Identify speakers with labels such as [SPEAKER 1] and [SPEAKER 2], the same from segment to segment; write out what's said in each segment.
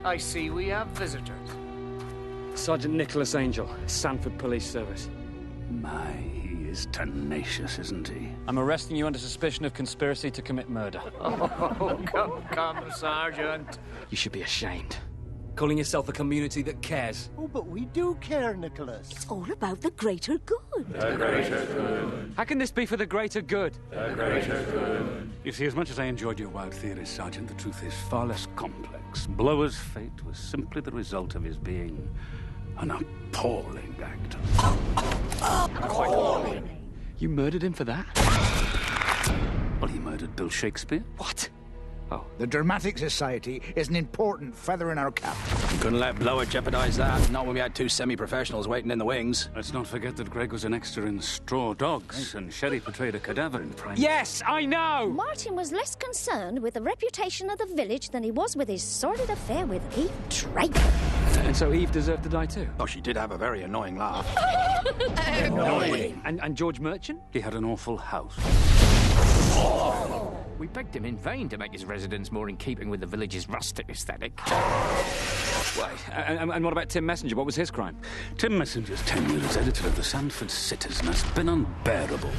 [SPEAKER 1] I see we have visitors.
[SPEAKER 2] Sergeant Nicholas Angel, Sanford Police Service.
[SPEAKER 3] My, he is tenacious, isn't he?
[SPEAKER 2] I'm arresting you under suspicion of conspiracy to commit murder.
[SPEAKER 1] Oh, come, Sergeant.
[SPEAKER 2] You should be ashamed. Calling yourself a community that cares.
[SPEAKER 4] Oh, but we do care, Nicholas.
[SPEAKER 5] It's all about the greater good.
[SPEAKER 6] The greater good.
[SPEAKER 2] How can this be for the greater good?
[SPEAKER 6] The greater good.
[SPEAKER 3] You see, as much as I enjoyed your wild theories, Sergeant, the truth is far less complex. Blower's fate was simply the result of his being an appalling actor.
[SPEAKER 2] Appalling. You murdered him for that?
[SPEAKER 3] Well, he murdered Bill Shakespeare.
[SPEAKER 2] What?
[SPEAKER 7] Oh. The Dramatic Society is an important feather in our cap.
[SPEAKER 8] You couldn't let Blower jeopardize that, not when we had two semi-professionals waiting in the wings.
[SPEAKER 3] Let's not forget that Greg was an extra in Straw Dogs, and Sherry portrayed a cadaver in Prime.
[SPEAKER 2] Yes, I know!
[SPEAKER 5] Martin was less concerned with the reputation of the village than he was with his sordid affair with Eve Draper.
[SPEAKER 2] And so Eve deserved to die too?
[SPEAKER 8] Oh, she did have a very annoying laugh.
[SPEAKER 2] Annoying. And George Merchant?
[SPEAKER 3] He had an awful house.
[SPEAKER 1] We begged him in vain to make his residence more in keeping with the village's rustic aesthetic.
[SPEAKER 2] Why? And what about Tim Messenger? What was his crime?
[SPEAKER 3] Tim Messenger's tenure as editor of the Sanford Citizen has been unbearable.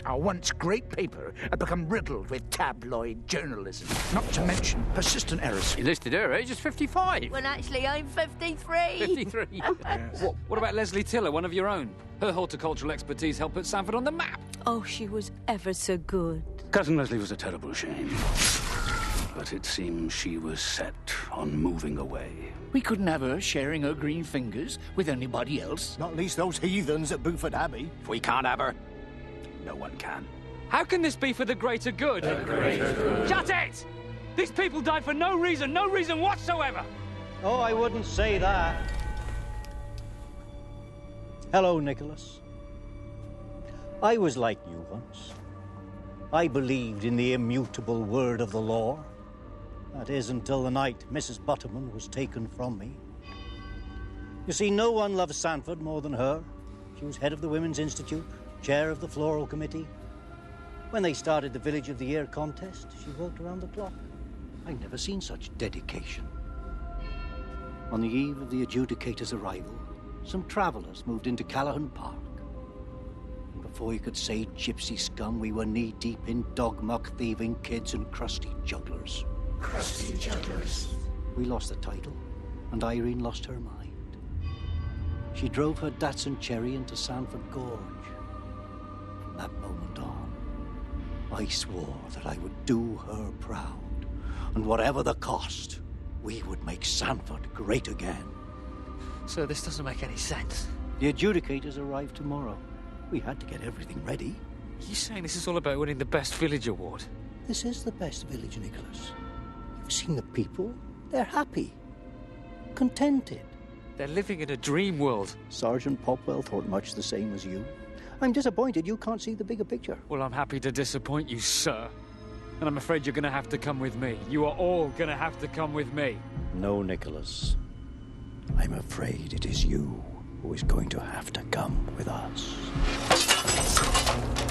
[SPEAKER 7] Our once great paper had become riddled with tabloid journalism, not to mention persistent errors.
[SPEAKER 1] He listed her age as 55.
[SPEAKER 5] When actually I'm 53.
[SPEAKER 1] 53.
[SPEAKER 7] Yes.
[SPEAKER 2] What about Leslie Tiller, one of your own? Her horticultural expertise helped put Sanford on the map.
[SPEAKER 5] Oh, she was ever so good.
[SPEAKER 3] Cousin Leslie was a terrible shame. But it seems she was set on moving away.
[SPEAKER 4] We couldn't have her sharing her green fingers with anybody else. Not least those heathens at Buford Abbey.
[SPEAKER 8] If we can't have her, no one can.
[SPEAKER 2] How can this be for the greater good?
[SPEAKER 6] The greater good.
[SPEAKER 2] Shut it! These people died for no reason whatsoever!
[SPEAKER 9] Oh, I wouldn't say that. Hello, Nicholas. I was like you once. I believed in the immutable word of the law. That is, until the night Mrs. Butterman was taken from me. You see, no one loved Sanford more than her. She was head of the Women's Institute, chair of the Floral Committee. When they started the Village of the Year contest, she worked around the clock. I'd never seen such dedication. On the eve of the adjudicator's arrival, some travellers moved into Callahan Park. And before you could say gypsy scum, we were knee-deep in dog-muck thieving kids and crusty jugglers.
[SPEAKER 6] Crusty jugglers.
[SPEAKER 9] We lost the title, and Irene lost her mind. She drove her Datsun Cherry into Sanford Gorge. From that moment on, I swore that I would do her proud, and whatever the cost, we would make Sanford great again.
[SPEAKER 1] So this doesn't make any sense.
[SPEAKER 9] The adjudicators arrive tomorrow. We had to get everything ready.
[SPEAKER 2] You saying this is all about winning the Best Village Award?
[SPEAKER 9] This is the best village, Nicholas. You've seen the people. They're happy. Contented.
[SPEAKER 2] They're living in a dream world.
[SPEAKER 9] Sergeant Popwell thought much the same as you. I'm disappointed you can't see the bigger picture.
[SPEAKER 2] Well, I'm happy to disappoint you, sir. And I'm afraid you're going to have to come with me. You are all going to have to come with me.
[SPEAKER 9] No, Nicholas. I'm afraid it is you who is going to have to come with us.